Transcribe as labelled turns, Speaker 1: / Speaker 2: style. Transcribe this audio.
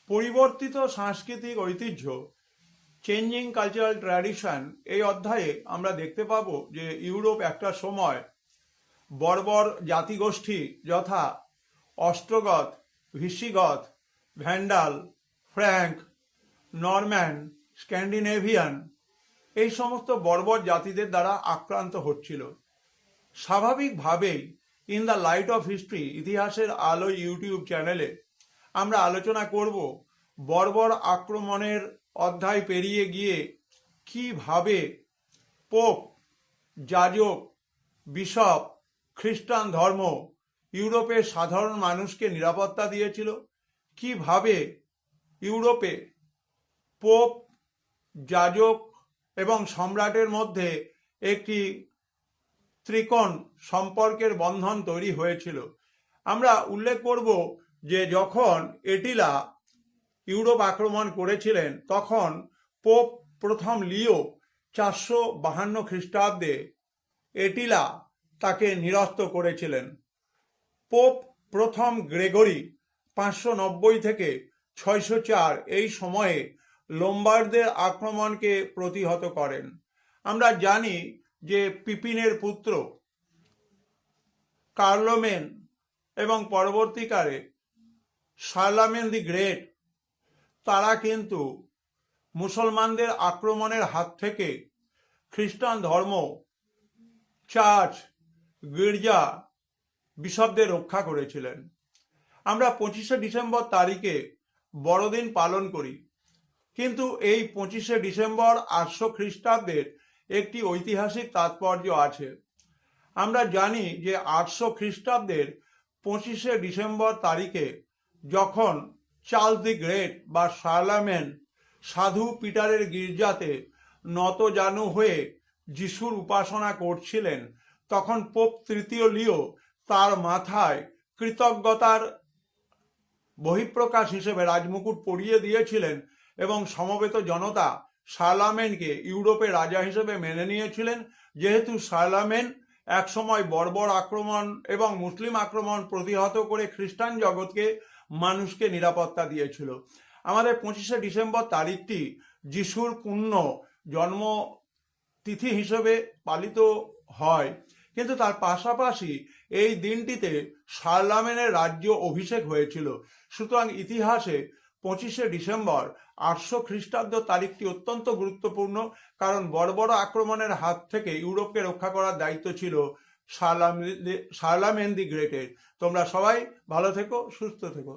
Speaker 1: পরিবর্তিত সাংস্কৃতিক ঐতিহ্য, চেঞ্জিং কালচারাল ট্র্যাডিশন, এই অধ্যায়ে আমরা দেখতে পাবো যে ইউরোপ একটা সময় বর্বর জাতিগোষ্ঠী যথা অস্ট্রোগথ, ভিসিগথ, ভ্যান্ডাল, ফ্র্যাঙ্ক, নরম্যান, স্ক্যান্ডিনেভিয়ান, এই সমস্ত বর্বর জাতিদের দ্বারা আক্রান্ত হচ্ছিল। স্বাভাবিকভাবেই in the light off history, ইতিহাসের আলো ইউটিউব চ্যানেলে আমরা আলোচনা করব বর্বর আক্রমণের অধ্যায় পেরিয়ে গিয়ে কিভাবে পোপ, যাজক, বিশপ, খ্রিস্টান ধর্ম ইউরোপের সাধারণ মানুষকে নিরাপত্তা দিয়েছিল, কিভাবে ইউরোপে পোপ, যাজক এবং সম্রাটের মধ্যে একটি ত্রিকোণ সম্পর্কের বন্ধন তৈরি হয়েছিল। আমরা উল্লেখ করব যে যখন এটিলা ইউরোপ আক্রমণ করেছিলেন তখন পোপ প্রথম লিও 452 খ্রিস্টাব্দে এটিলা তাকে নিরস্ত করেছিলেন। পোপ প্রথম গ্রেগরি 590 থেকে 604 এই সময়ে লোম্বার্ডদের আক্রমণকে প্রতিহত করেন। আমরা জানি যে পিপিনের পুত্র কার্লোমেন এবং পরবর্তীকালে শার্লামেন দি গ্রেট, তারা কিন্তু মুসলমানদের আক্রমণের হাত থেকে খ্রিস্টান ধর্ম, চার্চ, গির্জা, বিশপদের রক্ষা করেছিলেন। আমরা 25শে ডিসেম্বর তারিখে বড়দিন পালন করি, কিন্তু এই 25শে ডিসেম্বর 800 খ্রিস্টাব্দের একটি ঐতিহাসিক তাৎপর্য আছে। আমরা জানি যে 800 খ্রিস্টাব্দের 25শে ডিসেম্বর তারিখে যখন চার্লস দি গ্রেট বা শার্লামেন সাধু পিটারের গির্জাতে নতজানু হয়ে যিশুর উপাসনা করছিলেন, তখন পোপ তৃতীয় লিও তার মাথায় কৃতজ্ঞতার বহিঃপ্রকাশ হিসেবে রাজমুকুট পরিয়ে দিয়েছিলেন এবং সমবেত জনতা শার্লামেনকে ইউরোপের রাজা হিসেবে মেনে নিয়েছিলেন, যেহেতু শার্লামেন একসময় বর্বর আক্রমণ এবং মুসলিম আক্রমণ প্রতিহত করে খ্রিস্টান জগৎকে, মানুষকে নিরাপত্তা দিয়েছিল। আমাদের 25শে ডিসেম্বর তারিখটি যিশুর পুণ্য জন্ম তিথি হিসেবে পালিত হয়, কিন্তু তার পাশাপাশি এই দিনটিতে শার্লামেনের রাজ্য অভিষেক হয়েছিল। সুতরাং ইতিহাসে 25শে ডিসেম্বর 800 খ্রিস্টাব্দ তারিখটি অত্যন্ত গুরুত্বপূর্ণ, কারণ বর্বর আক্রমণের হাত থেকে ইউরোপকে রক্ষা করার দায়িত্ব ছিল শার্লামেন দি গ্রেটের। তোমরা সবাই ভালো থেকো, সুস্থ থেকো।